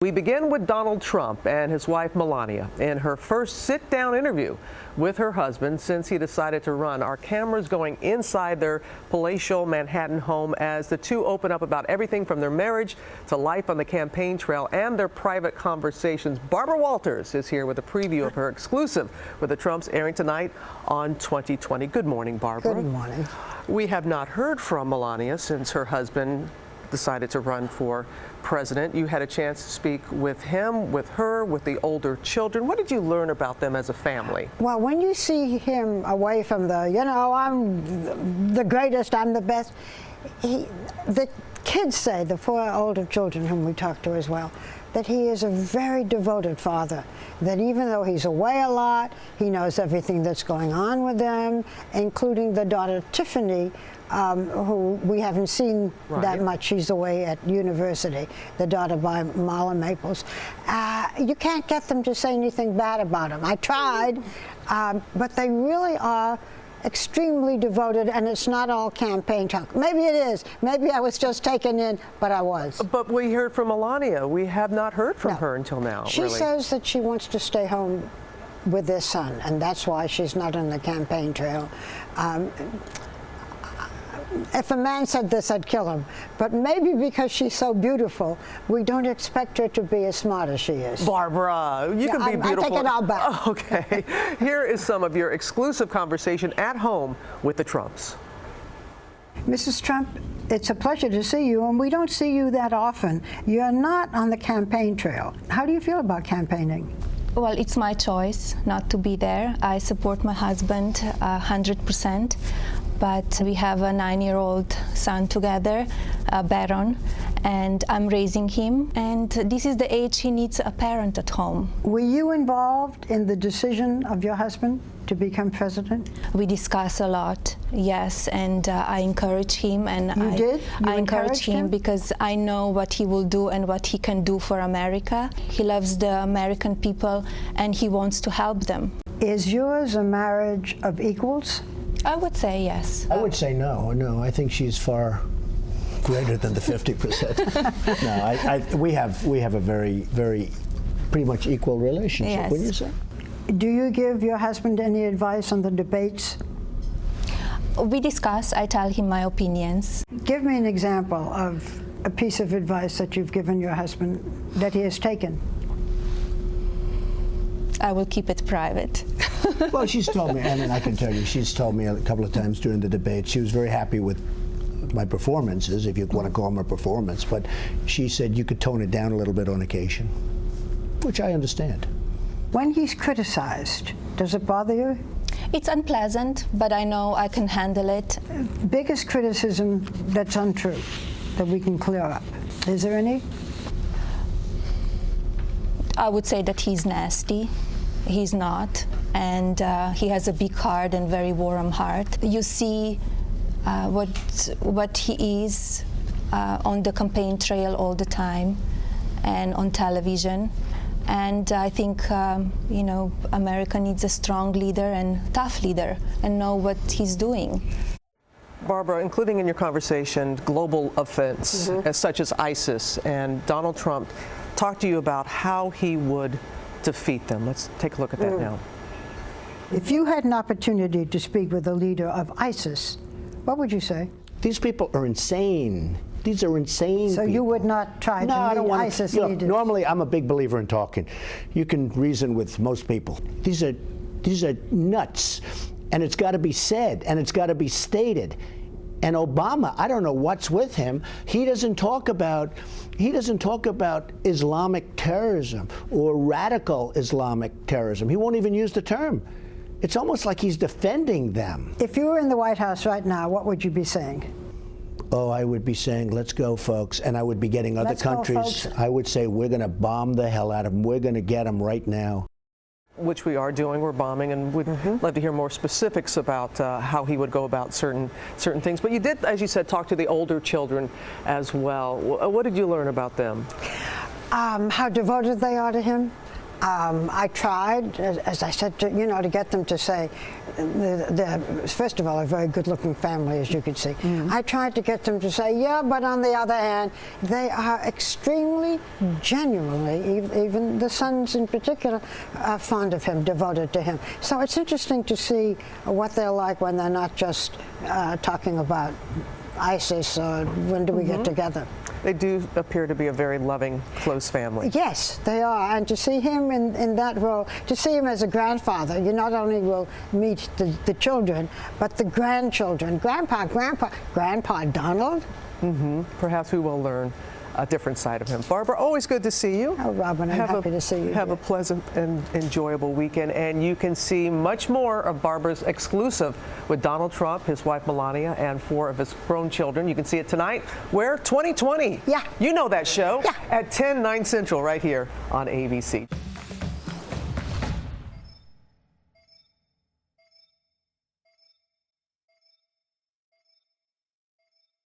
We begin with Donald Trump and his wife Melania in her first sit-down interview with her husband since he decided to run. Our cameras going inside their palatial Manhattan home as the two open up about everything from their marriage to life on the campaign trail and their private conversations. Barbara Walters is here with a preview of her exclusive with the Trumps airing tonight on 2020. Good morning, Barbara. Good morning. We have not heard from Melania since her husband decided to run for president. You had a chance to speak with him, with her, with the older children. What did you learn about them as a family? Well, when you see him away from I'm the greatest, I'm the best, the kids say, the four older children whom we talked to as well, that he is a very devoted father, that even though he's away a lot, he knows everything that's going on with them, including the daughter Tiffany, who we haven't seen that much. She's away at university, the daughter by Marla Maples. You can't get them to say anything bad about him. I tried, but they really are extremely devoted, and it's not all campaign talk. Maybe it is. Maybe I was just taken in, but I was. But we heard from Melania. We have not heard from her until now. She says that she wants to stay home with their son, and that's why she's not on the campaign trail. If a man said this, I'd kill him. But maybe because she's so beautiful, we don't expect her to be as smart as she is. Barbara, you can be beautiful. I take it all back. Okay. Here is some of your exclusive conversation at home with the Trumps. Mrs. Trump, it's a pleasure to see you, and we don't see you that often. You're not on the campaign trail. How do you feel about campaigning? Well, it's my choice not to be there. I support my husband 100%. But we have a 9-year-old son together, Baron, and I'm raising him. And this is the age he needs a parent at home. Were you involved in the decision of your husband to become president? We discuss a lot, yes, and I encourage him. And I encourage him because I know what he will do and what he can do for America. He loves the American people and he wants to help them. Is yours a marriage of equals? I would say yes. I would say no. No, I think she's far greater than the 50%. No, we have a very, very, pretty much equal relationship. Yes. Wouldn't you say? Do you give your husband any advice on the debates? We discuss. I tell him my opinions. Give me an example of a piece of advice that you've given your husband that he has taken. I will keep it private. Well, she's told me, and I can tell you, she's told me a couple of times during the debate, she was very happy with my performances, if you want to call them a performance, but she said you could tone it down a little bit on occasion, which I understand. When he's criticized, does it bother you? It's unpleasant, but I know I can handle it. Biggest criticism that's untrue, that we can clear up. Is there any? I would say that he's nasty. He's not, and he has a big heart and very warm heart. You see what he is on the campaign trail all the time and on television. And I think, America needs a strong leader and tough leader and know what he's doing. Barbara, including in your conversation, global offense, as such as ISIS, and Donald Trump talked to you about how he would defeat them. Let's take a look at that now. If you had an opportunity to speak with a leader of ISIS, what would you say? These people are insane. These are insane So people. you would not try to meet ISIS leaders? Normally, I'm a big believer in talking. You can reason with most people. These are nuts, and it's got to be said, and it's got to be stated. And Obama, I don't know what's with him. He doesn't talk about Islamic terrorism or radical Islamic terrorism. He won't even use the term. It's almost like he's defending them. If you were in the White House right now, what would you be saying? Oh, I would be saying, let's go, folks. And I would be getting other countries. I would say, we're going to bomb the hell out of them. We're going to get them right now. Which we are doing. We're bombing, and we'd love to hear more specifics about how he would go about certain things. But you did, as you said, talk to the older children as well. What did you learn about them? How devoted they are to him, I tried, as I said, to get them to say, they're, first of all, a very good-looking family, as you can see. I tried to get them to say, yeah, but on the other hand, they are extremely, genuinely, even the sons in particular, are fond of him, devoted to him. So it's interesting to see what they're like when they're not just talking about ISIS or when do we get together. They do appear to be a very loving, close family. Yes, they are. And to see him in that role, to see him as a grandfather, you not only will meet the children, but the grandchildren. Grandpa Donald. Perhaps we will learn a different side of him. Barbara, always good to see you. Oh, Robin, I'm happy to see you. Have a pleasant and enjoyable weekend. And you can see much more of Barbara's exclusive with Donald Trump, his wife Melania, and 4 of his grown children. You can see it tonight. Where? 2020. Yeah. You know that show. Yeah. At 10, 9 Central, right here on ABC.